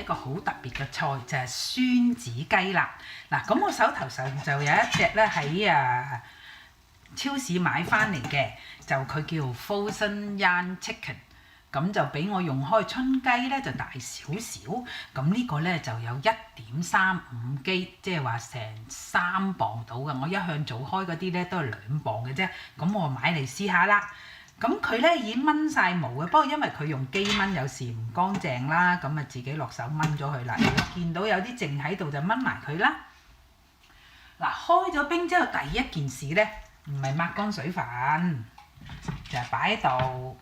個好特別嘅菜，就係酸子雞啦。嗱，咁我手頭上就有一隻咧喺超市買翻嚟嘅，就佢叫 Frozen Young Chicken， 咁就比我用開春雞咧就大少少。咁呢個咧就有1.35G，即係話成3磅到嘅。我一向做開嗰啲咧都係2磅嘅啫。咁我買嚟試下啦。咁佢咧已經掹晒毛嘅，不過因為佢用機掹有時唔乾淨啦，咁啊自己落手掹咗佢啦。如果見到有啲剩喺度就掹埋佢啦。嗱，開咗冰之後第一件事咧，唔係抹乾水分，就係擺喺度，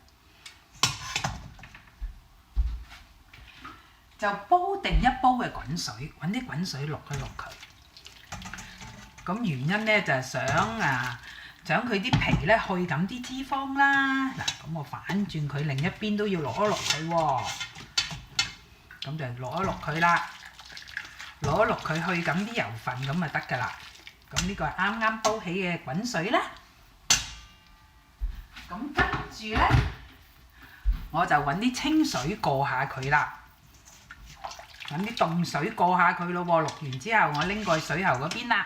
就煲定一煲嘅滾水，揾啲滾水淥一淥佢。咁原因咧就係想佢啲皮咧去緊啲脂肪啦。嗱，咁我反轉佢另一邊都要淥一淥佢喎。咁就淥一淥佢啦，淥一淥佢去緊啲油分咁就得㗎啦。咁呢個係啱啱煲起嘅滾水啦。咁跟住咧，我就揾啲清水過下佢啦，揾啲凍水過下佢咯喎。淥完之後，我拎過去水喉嗰邊啦。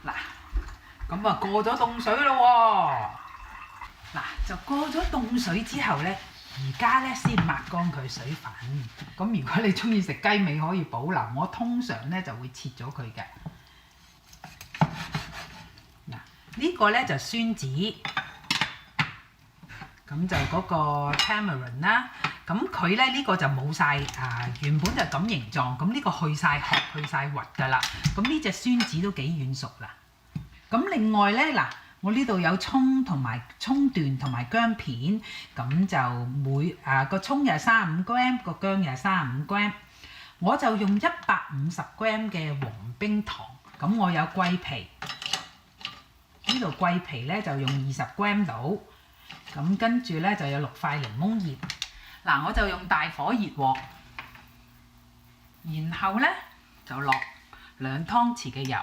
嗱。咁啊過咗凍水咯喎，嗱就過咗凍水之後咧，而家咧先抹乾佢水分。咁如果你中意食雞尾可以保留，我通常咧就會切咗佢嘅。嗱呢個咧就酸子，咁就嗰個 tamarind 啦。咁佢咧呢個就冇晒原本就咁形狀，咁呢個去晒殼去晒核㗎啦。咁呢隻酸子都幾軟熟啦。咁另外咧，嗱，我呢度有葱同埋葱段同埋薑片，咁就個葱又係35g，個薑又係35g，我就用150g嘅黃冰糖，咁我有桂皮，呢度桂皮咧就用20g 到，咁跟住咧就有6塊檸檬葉，嗱我就用大火熱鑊，然後咧就落2湯匙嘅油。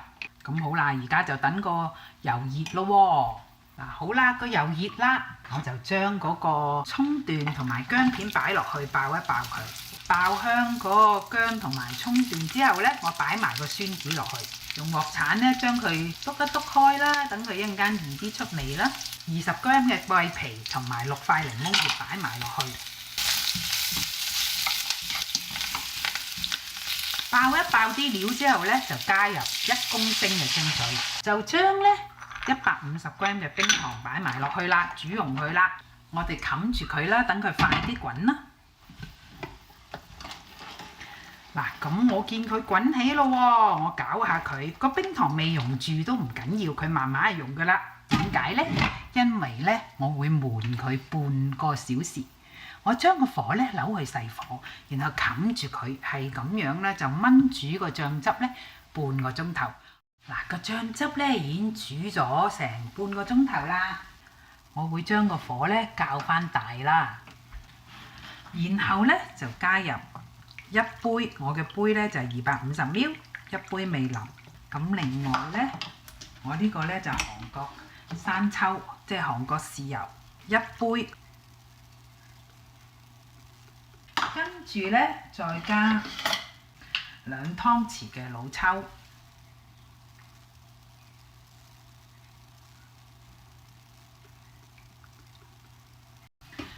咁好啦，而家就等個油熱咯喎。嗱好啦，個油熱啦，我就將嗰個葱段同埋薑片擺落去爆一爆佢，爆香嗰個薑同埋葱段之後咧，我擺埋個酸子落去，用鑊鏟咧將佢篤一篤開啦，等佢一陣間易啲出味啦。20g 嘅桂皮同埋6塊檸檬葉擺埋落去。爆一爆啲料之後咧，就加入1公升嘅清水，就將咧150g嘅冰糖擺埋落去啦，煮溶佢啦。我哋冚住佢啦，等佢快啲滾啦。嗱，咁我見佢滾起咯喎，我攪下佢，個冰糖未溶住都唔緊要，佢慢慢係溶噶啦。點解咧？因為咧，我會燜佢半個小時。我將個火咧扭去細火，然後冚住佢，係咁樣咧就燜煮個醬汁咧半個鐘頭。嗱，個醬汁咧已經煮咗成半個鐘頭啦。我會將個火咧較翻大啦，然後咧就加入一杯，我嘅杯咧就係250ml，一杯味淋。咁另外咧，我呢個咧就韓國生抽，即係韓國豉油一杯。跟住咧，再加2湯匙嘅老抽。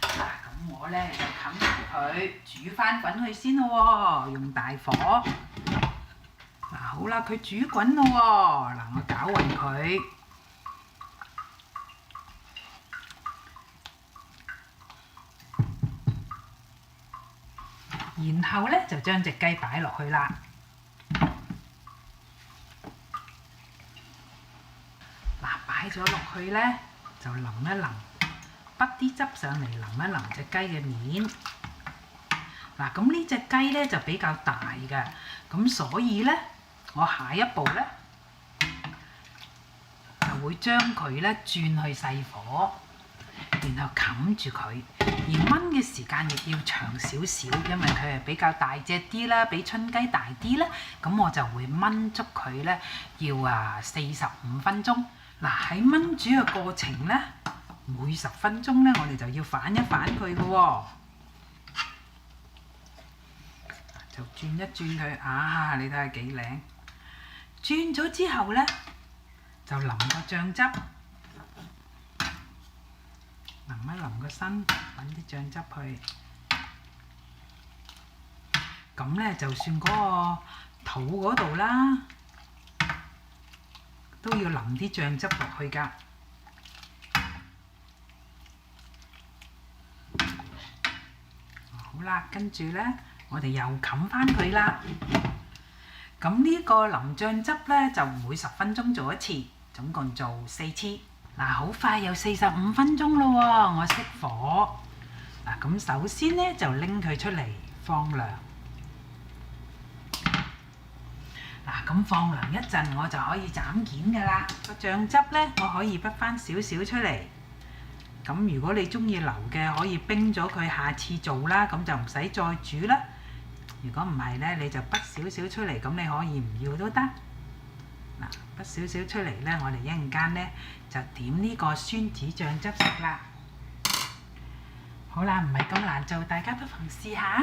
嗱，咁我咧就冚住佢，煮翻滾佢先咯喎，用大火。嗱，好啦，佢煮滾咯喎，嗱，我攪勻佢。然後咧就將隻雞擺落去啦。嗱，擺咗落去咧就淋一淋，筆啲汁上嚟淋一淋隻雞嘅面。嗱，咁呢隻雞咧就比較大嘅，咁所以咧我下一步咧就會將佢咧轉去細火，然後冚住佢。而燜嘅時間亦要長少少，因為佢係比較大隻啲啦，比春雞大啲啦。咁我就會燜足佢咧，要45分鐘。嗱，喺燜煮嘅過程咧，每10分鐘咧，我哋就要反一反佢嘅喎。就轉一轉佢啊！你睇下幾靚。轉咗之後呢，就淋個醬汁，淋一淋個身，揾啲醬汁去。咁呢，就算嗰個肚嗰度啦，都要淋啲醬汁落去㗎。好啦，跟住呢，我哋又冚返佢啦。咁呢個淋醬汁呢，就每10分鐘做一次，總共做4次。嗱，好快又45分鐘咯喎，我熄火。嗱，咁首先呢，就拎佢出嚟放涼。嗱，咁放涼一陣，我就可以斬件㗎啦。個醬汁呢，我可以滗翻少少出嚟。咁如果你中意流嘅，可以冰咗佢，下次做啦，咁就唔使再煮啦。如果唔係呢，你就滗少少出嚟，咁你可以唔要都得。嗱，滗少少出嚟呢，我哋一陣間呢就點呢個酸子醬汁食啦。好啦，唔係咁難做，大家不妨試下。